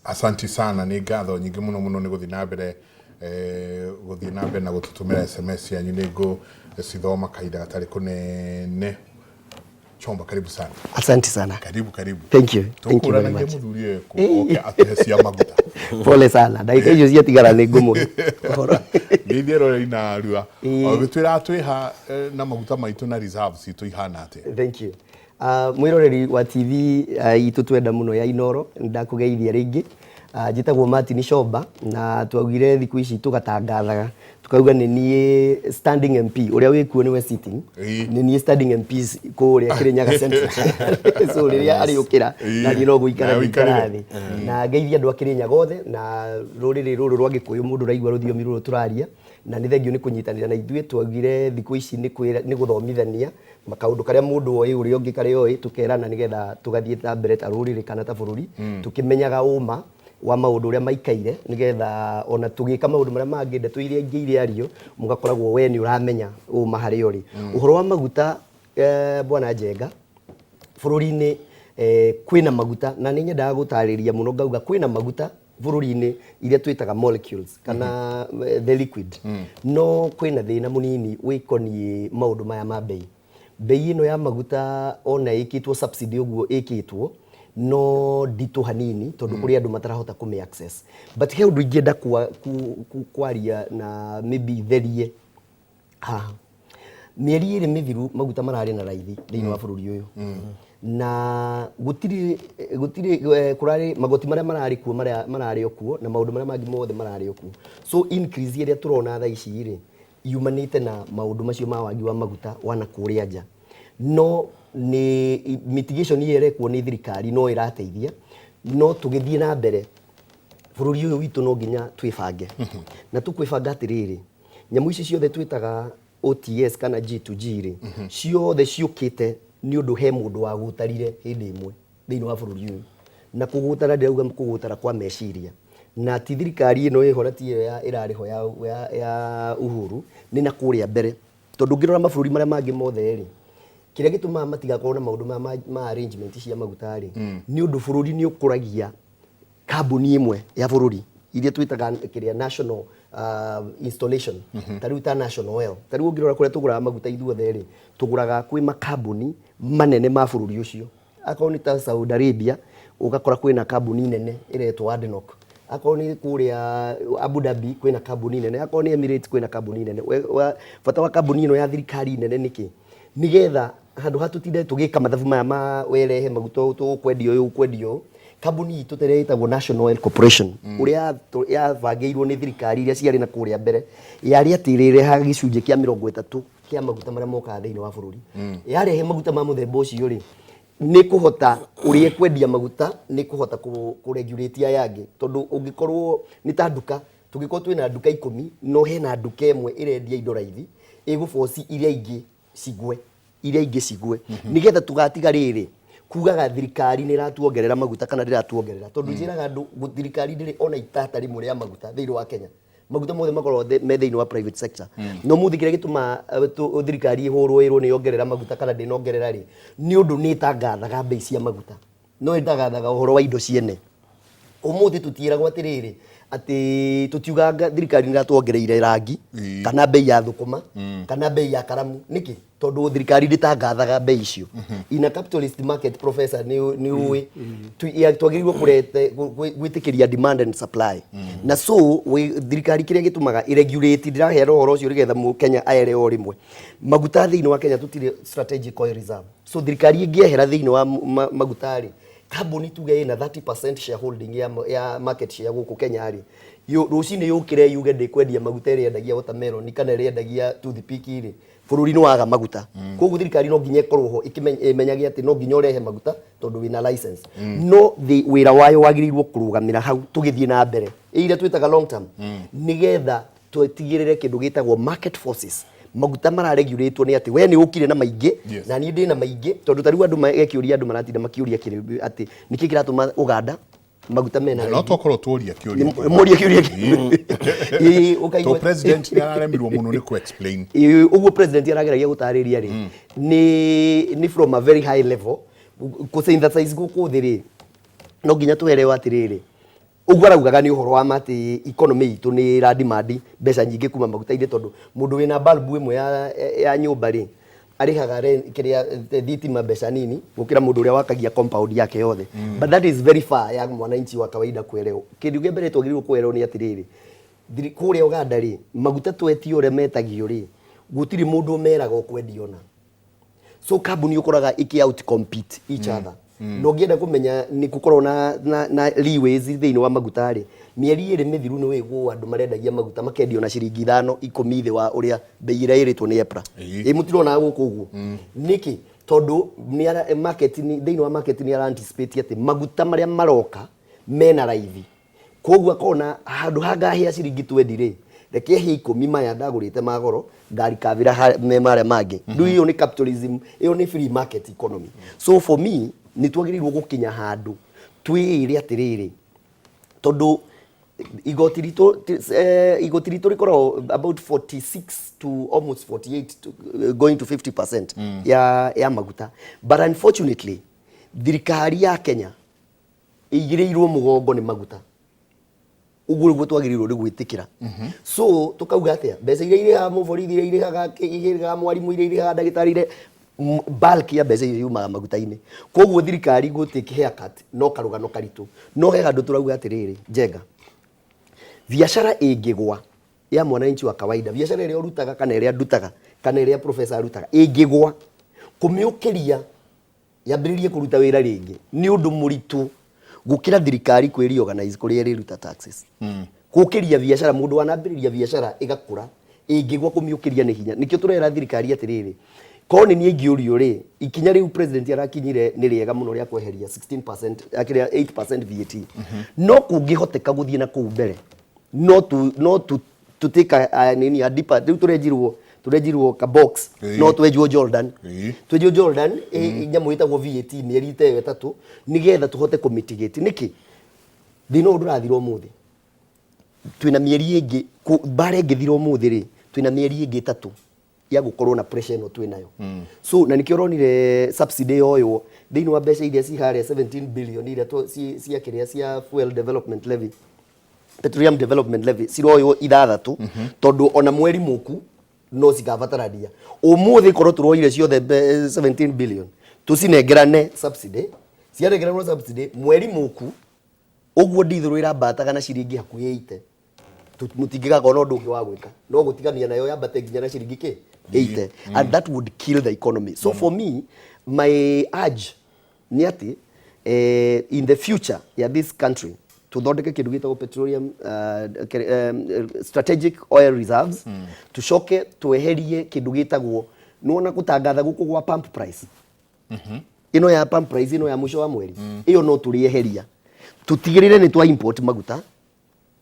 Asanti sana, ni ngatho nyingi muno muno ni guthii na mbere na gututumira SMS yanyu nigo cithoma kaida gatari kunene. Chomba, karibu sana. Asante sana. Karibu. Thank you very much. Muthuri ko atuhecia maguta. Pole sana. Ndagika icio ciatigara ni ngumu. Githero ina rua. Ogitwira atwiha na maguta maitu na reserves itu ihana ate. Thank you. Mwiroreri wa TV itu twenda muno ya Inoro ndakugeithia ringi. Njitagwo Martin Chomba na twagire thiku ici tugatangathaga tukauga ni nie standing MP uria wikuo niwe sitting ni nie standing MPs kuria Kirinyaga Central so riria ari ukira na ni no guikara thi na ngeithia andu a Kirinyaga othe na ruriri ruru rwa Gikuyu mundu raigua ruthiomi ruru turaria na ni thengio ni kunyitanira na ithue twagire thiku ici ni guthomithania makaundu karia mundu oi uri ungi kare oi tukerana nigetha tugathie ta mbere ta ruriri kana ta bururi tukimenyaga uma wa maundu uria maikaire nigetha ona tugika maundu maria mangi ndeto iria ingi iria ario mugakoragwo we ni uramenya uma hari uri uhoro wa maguta bwana Njenga bururi-ini kwina maguta na ni nyendaga gutariria muno ngauga kwina maguta bururi-ini iria twitaga molecules kana the liquid no kwina thina munini wikoni maundu maya ma bei ino ya maguta ona ikitwo subsidy uguo ikitwo no ditu hanini tondu kuri andu matarahota kume access but he undu ingenda kwaria na maybe therie mieri iri mithiru maguta marari na raithi thiini wa bururi uyu na gutiri kurari magoti maria marari kuo marari okuo na maundu maria mangi mothe marari okuo so increase iria turona tha ici iri yumanite na maundu macio ma wagi wa maguta wana kuria nja no ni mitigation yere kuo ni thirikari no irateithia no tugithie na mbere bururi uyu witu no nginya twibange na tukwibanga atiriri nyamu ici ciothe twitaga OTS kana G2G ri ciothe ciukite ni undu he mundu wa gutarire hindi imwe thiini wa bururi uyu na kugutara ndirauga kugutara kwa meciria na ti thirikari ino ihorati ya irariho ya Uhuru ni na kuria mbere tondu ngirora mabururi maria mangi mothe ri kiria gituma matigakorwo na maundu ma arrangement cia magutari ni undu bururi ni ukuragia kambuni imwe ya bururi iria twitaga kiria national installation tariu ta national oil tariu ngirora kuria tugura maguta ithuothe ri tuguraga kwi makambuni manene ma bururi ucio akorwo ni ta Saudi Arabia ugakora kwina kambuni nene iretwo ADNOC akorwo ni kuria Abu Dhabi kwina kambuni nene akorwo ni Emirates kwina kambuni nene bata wa kambuni ino ya thirikari nene niki nigetha handu hatutinde tugika mathabu maya ma werehe maguta tukwendio kambuni itu teretagwo National Oil Corporation uria yabangirwo ni thirikari iria ciari na kuria mbere yari atirire ha gicunje kia 30 kia maguta maria moka thiini wa bururi yarehe maguta ma muthemba ucio ri ni kuhota urie kwendia maguta ni kuhota ku regulate yangi tondu ungikorwo ni ta nduka tugikorwo twina nduka 10 no hena nduka imwe irendia indo raithi iguboci iria ingi cigwe nigetha tugatiga riri kugaga thirikari ni ratuongerera maguta kana ndiratuongerera tondu njiraga andu thirikari ndiri ona itata rimwe ria maguta thiini wa Kenya maguta mothe makorwo me thiini wa private sector no muthikire gituma thirikari ihurwo ni yongerera maguta kana ndinongerera ri ni undu ni tangathaga bei cia maguta no itangathaga uhoro wa indo ciene umuthi tutiragwo atiriri ati tutiugaga thirikari ni ratuongereire rangi kana bei ya thukuma kana bei ya karamu niki tondu thirikari nditangathaga bei icio in a capitalist market professor ni uwi twagirwo kurete gwitikiria demand and supply na so thirikari kiria gitumaga irregulate ndirahera uhoro ucio rigetha mu Kenya aere o rimwe maguta thiini wa Kenya tutire strategic oil reserve so thirikari ingiehera thiini wa magutari kambuni tuge ina 30% shareholding ya market share guku Kenya ri rucini yukire yuge ndikwendia maguta iri endagia watermelon kana iri endagia toothpick iri bururi ni waga maguta koguo thirikari no nginya ikorwo ho imenyage ati no nginya urehe maguta tondu wina license no the wira wayo wagirirwo kurugamira hau tugithie na mbere iria twitaga long term nigetha twetigirire kindu gitagwo market forces maguta mararegulatwo ni ati we ni ukire na maingi na ni ndi na maingi tondu tariu andu magekiuria andu maratinda makiuria kiri ati niki kiratuma Uganda maguta mena no tokorwo turia kiuria muria kiuria to president ni araremirwo muno ni ku explain uguo president arageragia gutariria ri ni from a very high level ku synthesize guku thiri no nginya tuelewa atiriri Uguo araugaga ni uhoro wa mati economy itu ni ra demand mbeca nyingi kuma maguta-ini tondu mundu wina bulb imwe ya nyumba ri arihaga kiria thitima mbeca nini gukira mundu uria wakagia compound yake yothe. But that is very far ya mwananchi wa kawaida kuelewa. Kindu kia mbere twagiriirwo kuelewa ni atiriri kuria Uganda ri maguta twetio uria metagio ri gutiri mundu meraga ukwendiona. So kambuni ukoraga iki out compete each other. No ngienda kumenya ni gukorwo na leeways thiini wa maguta ri mieri iri mithiru ni wigwo andu marendagia maguta makendio na ciringi 5 10 thi wa uria bei ira iritwo ni EPRA mutirona guku uguo niki tondu ni market ni thiini wa market ni ara anticipate ati maguta maria maroka mena raithi koguo akona handu hangahia ciringi 20 ri reke hi 10 maya ndagurite magoro ngari kavira me maria mangi ndu iyo ni capitalism iyo ni free market economy. So for me ni twagirirwo gukinya handu twire atiriri tondu igoti rito rikoro about 46 to almost 48 to, going to 50% ya maguta, but unfortunately thirikari ya Kenya igirirwo mugongo ni maguta uguo niguo twagirirwo ri gwitikira. So tukauga atia mbeca iria iriha muborithi iria irihaga mwarimu iria irihaga ndagitari ire bulk ya mbeca yumaga maguta-ini koguo thirikari gutake haircut no karugano karitu no he handu turauga atiriri Njenga biashara ingigwa ya mwananchi wa kawaida biashara iria urutaga kana iria ndutaga kana iria professor arutaga ingigwa kumiukiria yambiririe kuruta wira ringi ni undu muritu gukira thirikari kwiri organize kuri iri ruta taxes gukiria biashara mundu wanambiriria biashara igakura ingigwa kumiukiria ni hinya nikio turera thirikari atiriri koni ni ingiurio ri ikinya riu president arakinyire ni riega muno ria kweheria 16% akiria 8% VAT no kungihoteka guthie na kuu mbere no to take a nini a deeper riu turejirwo ka box no twejwo Jordan nyamu itagwo VAT mieri ite 3 nigetha tuhote ku mitigate niki thino ndurathirwo muthi twina mieri ingi bare ngithirwo muthi ri twina mieri ingi 3 ya gukorwo na pressure no twinayo so na nikio ronire subsidy oyo thini wa mbeca iria ci haria 17 billion iria cia kiria cia fuel development levy petroleum development levy ciroyo ithathatu tondu ona mweri muku no cigabataradia umuthi korwo turoire ciothe 17 billion tucinengerane subsidy ciarengerane subsidy mweri muku uguo ndithuru irambataga na ciringi hakuhi 8 mutingigaga no ndungi wa gwika no gutigania nayo yambate nginya na ciringi ki 8 and that would kill the economy. So for me my urge ni ati in the future ya this country tuthondeke kindu gitagwo petroleum strategic oil reserves tucoke tweherie kindu gitagwo nuona gutangatha guku gwa pump price ino ya pump price ino ya mwisho wa mweri iyo no turieheria tutigirire ni twa import maguta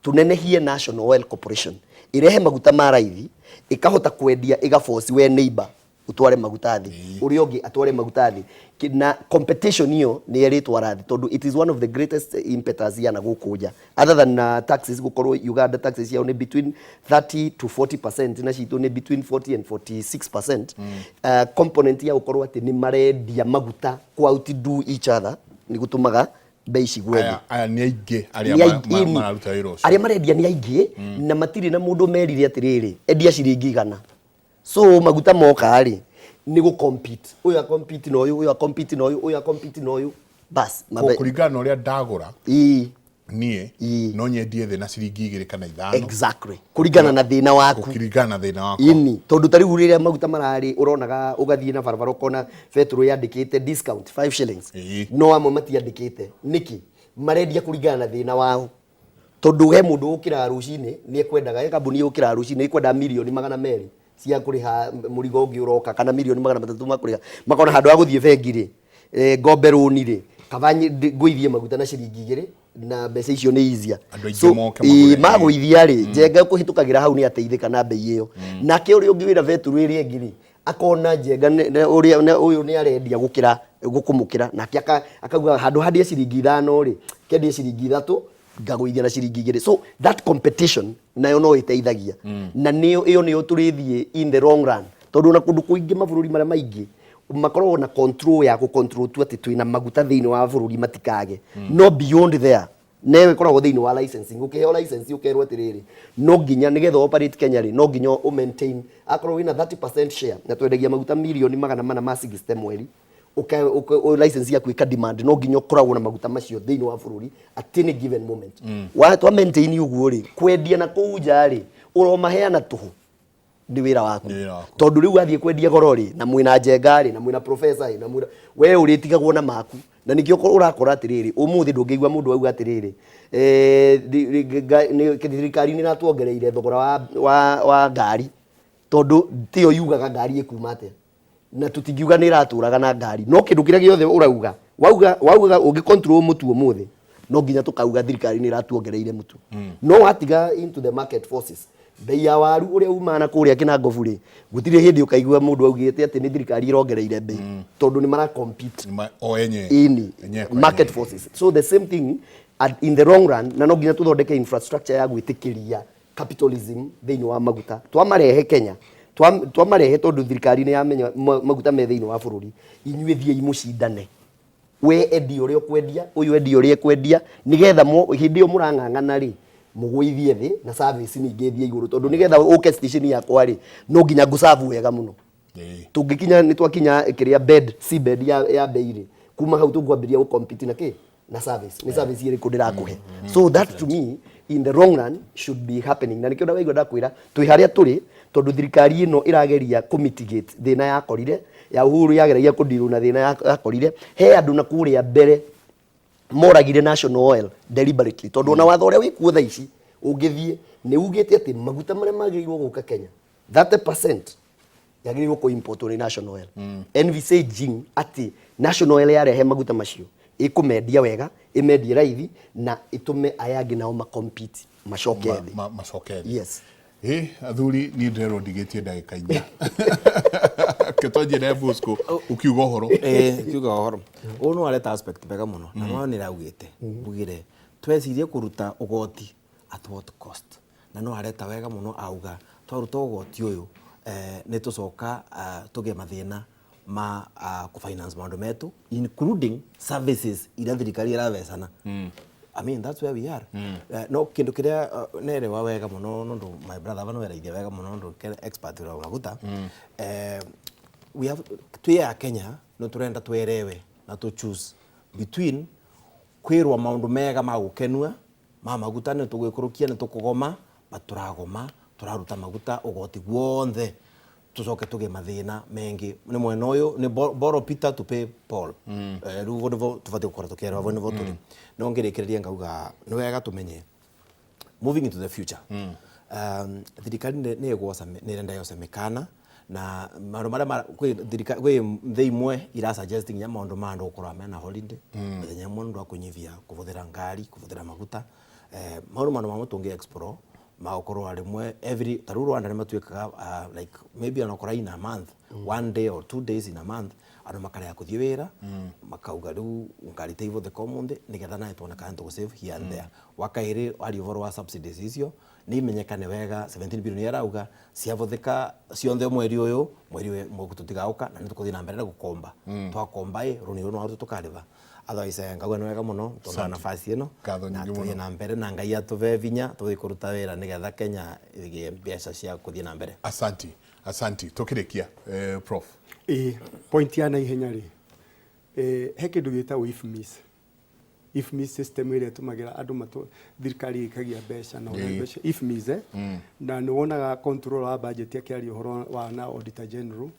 tunenehie National Oil Corporation irehe maguta maraithi ikahota kwendia igaforce we neighbor utware maguta thi urio ngi atware maguta thi na competition hiyo ni eritwa rathi tondu it is one of the greatest impetus yana gukuja other than taxes gukorwo Uganda taxes yao ni between 30 to 40% na citu ni between 40 and 46% component ya gukorwo ati ni marendia maguta kwa outdo each other ni gutumaga bei cigwe aya ni aingi aria mararuta wira ucio aria marendia ni aingi na matiri na mundu merire atiriri endia ciringi 100 so maguta moka ri ni gu compete uyu a compete no uyu a compete no uyu a compete no uyu bas kuringana uria ndagura nie no nyendie thi na ciringi 2 kana 5 exactly kuringana na thina waku ini tondu tariu riria maguta marari uronaga ugathie na barabara ukona petrol yandikite discount 5 shillings no amwe matiandikite niki marendia kuringana na thina wao tondu he mundu ukira rucini ni ekwendaga kambuni ukira rucini ikwenda milioni 200 cia kuriha murigo ungi uroka kana milioni 300 makuriha makona handu ha guthie bengi ri ngombe runi ri kabanyi ngwithie maguta na ciringi 2 na mbeca icio ni izia so magwithia ri Njenga kuhitukagira hau ni ateithika na bei iyo nake uri ungi wira veturu iri engiri akona Njenga uyu ni arendia gukira gukumukira nake akauga handu handie ciringi 5 ri kendie ciringi 3 ngagwithia na ciringi 2 so that competition nayo no iteithagia na niyo iyo niyo turithie in the long run tondu na kundu kuingi mabururi maria maingi makorwo na control ya ku control tu ati twina maguta thiini wa bururi matikage no beyond there newe koragwo thiini wa licensing ukiheo license ukerwo atiriri no nginya nigetha operate Kenya ri no nginya o maintain akorwo wina 30% share na twendagia maguta milioni 400 ma 60 mweri o license yaku ika demand no nginya ukoragwo na maguta macio thiini wa bururi at any given moment wa twa maintain uguo ri kwendia na kuuja ri uromaheana tuhu ni wira waku tondu riu athie kwendia goro ri na mwina njenga ri na mwina professor na mwina we uritigagwo na maku na nikio urakora atiriri umuthi ndungigwa mundu auga atiriri thirikari ni natuongereire thogora wa ngari tondu tio yugaga ngari ikuma atia na tutingiuga ni iraturaga na ngari no kindu kiria giothe urauga wauga ungi control mutu umuthi no nginya tukauga thirikari ni iratuongereire mutu no watiga into the market forces bei ya waru uria umana kuria Kinangobu ri gutire hindi ukaigua mundu augite ati ni thirikari irongereire bei tondu ni mara compete o enye in market forces so the same thing in the long run na no nginya tuthondeke infrastructure ya gwitikiria capitalism thiini wa maguta twamarehe Kenya twamarehe tondu thirikari ni yamenya maguta me thiini wa bururi inyue thie imucindane we endi uria kwendia uyu endi uria kwendia nigetha hindi yo murang'ang'ana ri mugwithie thi na service ni ngethie iguru tondu nigetha uke station yakwa ri no nginya ngusavu wega muno tungikinya ni twakinya kiria bed si bed ya beiri kuma hau tungwambiria gu compete na ki na service ni service iri kundira kuhe so that to me in the long run should be happening na nikio ndaigwa ndakwira twi haria turi tondu thirikari ino irageria ku mitigate thina yakorire ya Uhuru yageragia kundiru na thina yakorire he andu na kuria mbere moragire national oil deliberately tondu na watho uria wikuo thaa ici ungithie ni ugite ati maguta maria magirirwo guka Kenya 30% yagirirwo ku import ni national oil envisaging ati national oil yarehe maguta macio ikumendia wega imendie raithi na itume ayangi nao ma compete macoke thi yes athuri ni ndero ndigitie ndagika inya ketonje na Bosco ukiuga horo ukiuga horo uno areta aspect bega muno na no ni raugite bugire twecirie kuruta ugoti at what cost na no areta wega muno auga twaruta ugoti uyu ni tucoka tuge mathina ma ku finance maundu metu including services ira thirikari iravecana I mean that's where we are no kindu kiria nere wa wega muno ndu my brother bano weraithia wega muno ndu expert wa maguta we have tuya Kenya no turenda twerewe na to choose between kwirwa maundu mega ma gukenua ma maguta ne tugwikurukia ne tukugoma baturagoma turaruta maguta ugoti gwothe tucoke tuge mathina mengi ni mwena uyu ni borrow Peter to pay Paul rugo nivo tufate gukora tukera avo nivo turi no ngirikiria ngauga ni wega tumenye moving into the future thirikari ni egwoca ni renda yose mekana na maru kwi theimwe ira suggesting ya maundu mandu ukora mena holiday methenya mundu akunyivia kuvuthira ngari kuvuthira maguta mauru manu tungi explore maukoro arimwe every taruru anda matwikaga like maybe anokora in a month 1 day or 2 days in a month ando makare ya kuthie wira makauga riu ngari teivo the common nigetha na itona kantu go save here and there wakaire ali over wa subsidies icio ni menyekane wega 17 billion yarauga ciavotheka cionthe mweri uyu mugututigaoka na nitukuthina na mbere na gukomba twakomba runi runo atu tukariva otherwise ngauga ni wega muno tonda nafasi ino na tuthie na mbere na ngai atuve vinya tuthie kuruta wira nigetha Kenya igie mbeca cia kuthie na mbere asanti tukirikia prof point ya na ihenya ri he kindu gitagwo IFMIS system ire tumagira andu matu thirikari ikagia mbeca na mbeca IFMIS na ni wonaga control wa budget yake ari horo wa na auditor general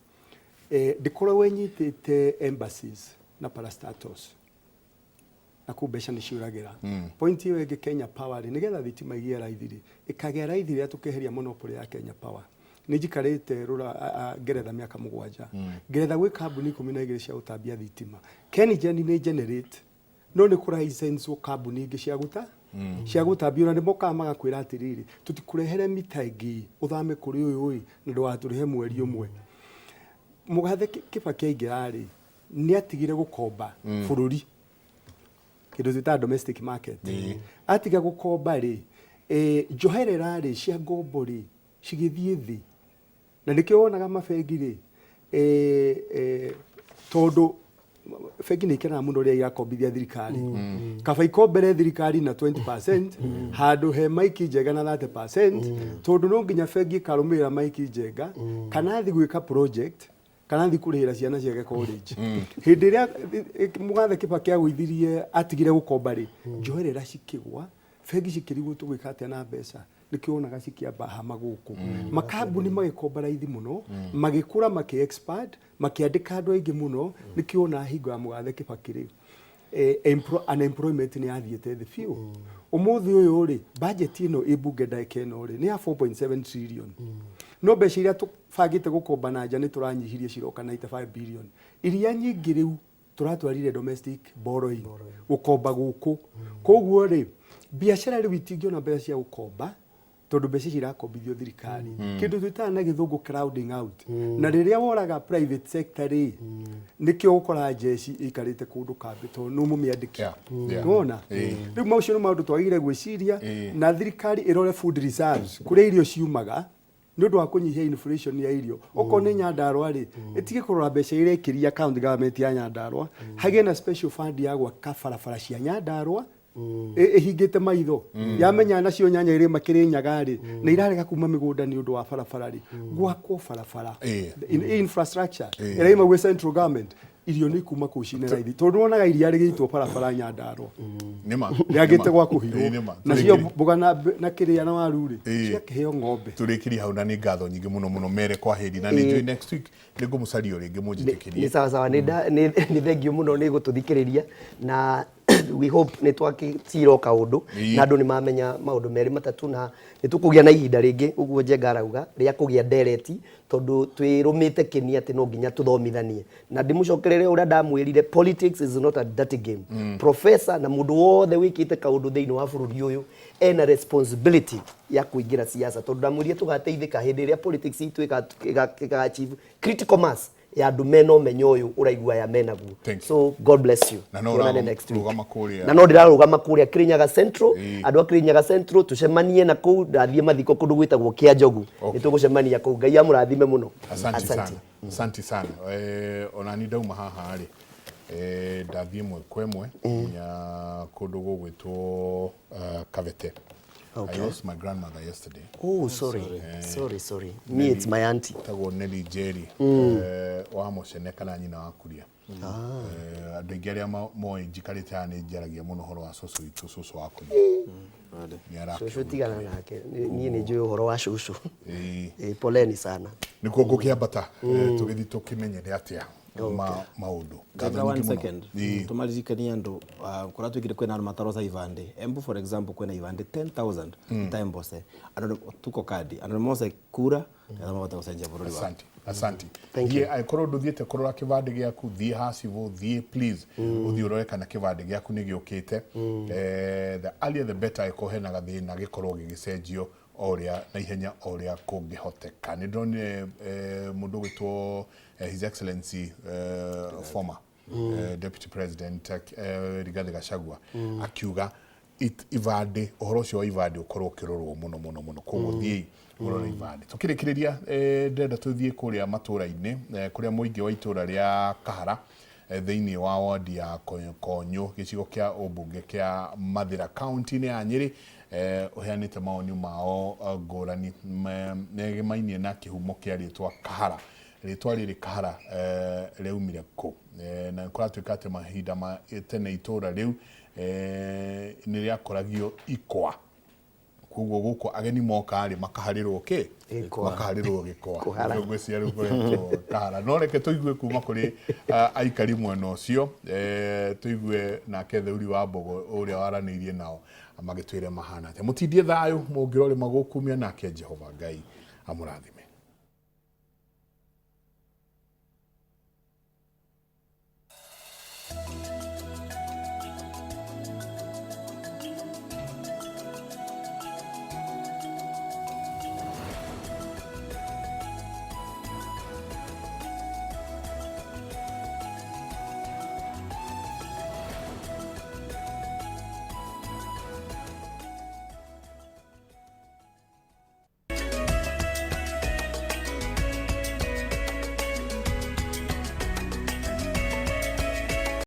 dikoro wenyitite embassies na parastatos na kubesha ni ciuragira point iyo ege Kenya Power ni getha thitima igia raithiri ikagera raithiri atukeheria monopoly ya Kenya Power ni jikarite rura Ngeretha miaka 7 Ngeretha gwe kambuni 12 cia utambia thitima KenGen ni generate no ni kura license kambuni ingi cia gutambia ni moka magakwira atiriri tutikurehere mitaingi uthame kuri uyu na ndwaturihe mweri umwe mugathe Kibaki aingirari ni atigire gukomba bururi kido zita domestic market atiga gukomba ri njoherera ri cia ngombo ri cigithie thi na nikio wonaga mabengi ri tondu bengi nä ikenaga må no rä a irakombithia thirikari kaba ikombere thirikari na 20% handå he maiki njega na 30% tondå no nginya bengi ĩkarũmĩrĩra maiki njega kana thi gwĩka project kana thi kũrĩhĩra ciana ciake college hĩndĩ ĩrĩa mũgathe Kibaki agũithirie atigire gũkomba rĩ njoherera cikĩgwa bengi cikĩrigwo tũgwĩka atĩa na mbeca nĩkĩo wonaga cikĩamba hama gũkũ makambuni magĩkomba raithi mũno magĩkũra makĩ-expand makĩandĩka andũ aingĩ mũno nĩkĩo wona hingo ya mũgathe Kibaki rĩ unemployment nĩ yathiĩte thĩ biũ ũmũthĩ ũyũ rĩ budget ĩno ĩ bunge ndagĩka ĩno rĩ nĩ ya 4.7 trillion no mbeca iria tũbangĩte gũkomba na nja nĩ tũranyihirie ciroka 95 billion iria nyingĩ rĩu tũratwarire domestic borrowing gũkomba gũkũ koguo rĩ biacara rĩu itingĩona mbeca cia gũkomba tondũ mbeca cirakombithio thirikari kĩndũ twĩtaga na gĩthũngũ crowding out na rĩrĩa woraga private sector rĩ nĩkĩo ũkora jeci ĩikarĩte kũndũ kambĩ tondũ nĩ mũmĩandĩki wona rĩu maũcio nĩ maũndũ twagĩrĩire gwĩciria na thirikari ĩrore food reserves kũrĩa irio ciumaga nĩ ũndũ wa kũnyihia inflation ya irio okorwo nĩ Nyandarũa rĩ ĩtige kũrora mbeca iria ĩkĩria county government ya Nyandarũa hagĩe na special fund ya gwaka barabara cia Nyandarũa ihingĩte maitho yamenya nacio nyanya iria makĩrĩ nyaga rĩ nĩ irarega kuma mĩgũnda nĩ ũndũ wa barabara rĩ gwakwo barabara infrastructure ĩraima gwĩ central government irio nĩ kuma kũcine raithi tondũ wonaga iria rĩgĩitwo barabara Nyandarũa nĩma rĩagĩte gwa kũhirwo nacio mboga na kĩrĩa na waru rĩ ciakĩheo ng'ombe tũrĩkĩrie hau na nĩ ngatho nyingĩ mũno mere kwa hĩndĩ na nĩ njũĩ next week nĩ ngũmũcaria rĩngĩ mũnjĩtĩkĩrie nĩ sawa nĩ thengio mũno nĩ gũtũthikĩrĩria na we hope nĩ twakĩcira kaũndũ na andũ nĩ mamenya maũndũ merĩ matatũ na nĩ tũkũgĩa na ihinda rĩngĩ ũguo Njenga arauga rĩa kũgĩa ndereti tondũ twĩrũmĩte kĩni atĩ no nginya tũthomithanie na ndĩmũcokerere ũrĩa ndamwĩrire politics is not a dirty game professor na mũndũ wothe wĩkĩte kaũndũ thĩinĩ wa bũrũri ũyũ ena responsibility ya kũingĩra siasa tondũ ndamwĩrire tũgateithĩka hĩndĩ ĩrĩa politics itũ ĩga-achieve critical mass ya andũ mena ũmenyo ũyũ ũraigua ya menaguo so God bless you na no rũgama kũrĩa na no ndirarũgama kũrĩa Kirinyaga Central andũ a Kirinyaga Central tucemanie na kũu ndathiĩ mathiko kũndũ gwĩtagwo Kĩanjogu nĩ tũgũcemania kũu Ngai amũrathime mũno asante sana ona ni ndauma haha rĩ ndathiĩ ĩmwe kwa ĩmwe ya kũndũ gũgwĩtwo Kavete. I lost my grandmother yesterday. Oh, sorry. Sorry. Me, it's my auntie. Tagwo Nelly Jerry. Wa mũcene kana nyina wa kuria. Andũ aingĩ arĩa moĩ njikarĩte haha nĩ njaragia mũno ũhoro wa cũcũ witũ cũcũ wa kuria. Cũcũ tigana nake. Niĩ nĩ njũĩ ũhoro wa cũcũ. Poleni sana. Nĩkuo ngũkĩambata tũgĩthiĩ tũkĩmenyere atĩa maũndũ. Gatha 1 second. Tumaririkania andũ kũrĩa twĩkire kwĩna andũ mataroca ibandĩ. Embu for example kwĩna ibandĩ 10,000 taimbose. Andũ tuko kadi. Andũ mose kura na mabata gũcenjia bũrũri wa. Asante. Thiĩ angĩkorwo ndũthiĩte kũrora kĩbandĩ gĩaku thiĩ hacibũ thiĩ please ũthiĩ ũrore kana kĩbandĩ gĩaku nĩ gĩũkĩte. The earlier the better ĩkorwo hena gathĩna gĩkorwo gĩgĩcenjio oria na ihenya oria kũngĩhoteka. Nĩ ndonire mũndũ gwĩtwo His Excellency former Deputy President Rigathi Gachagua akiuga ibandĩ ũhoro ũcio wa ibandĩ ũkorwo ũkĩrorwo mũno koguo thiĩ ũrore ibandĩ. Tũkĩrĩkĩrĩria ndĩrenda tũthiĩ kũrĩa matũũra-inĩ kũrĩa mũingĩ wa itũũra rĩa Kahara thĩinĩ wa wadi ya Konyũ gĩcigo kĩa ũmbunge kĩa Mathĩra kaunti-inĩ ya Nyĩrĩ ũheanĩte mawoni mao ngũrani megĩmainie na kĩhumo kĩa rĩtwa Kahara. Rĩtwa rĩrĩ Kahara rĩaumire kũ na kũratuĩka atĩ mahinda ma tene itũũra rĩu nĩ rĩakoragio ikwa koguo gũkũ ageni moka rĩ makaharĩrwo kĩ makaharĩrwo gĩkwa ngwĩciria rĩu kũretwo Kahara no reke tũigue kuma kũrĩ aikari mwena ũcio tũigue nake Theuri wa Mbogo ũrĩa waranĩirie nao magĩtwĩre mahana atĩa mũtindie thayũ mũngĩrore magũkumia nake Jehova Ngai amũrathime.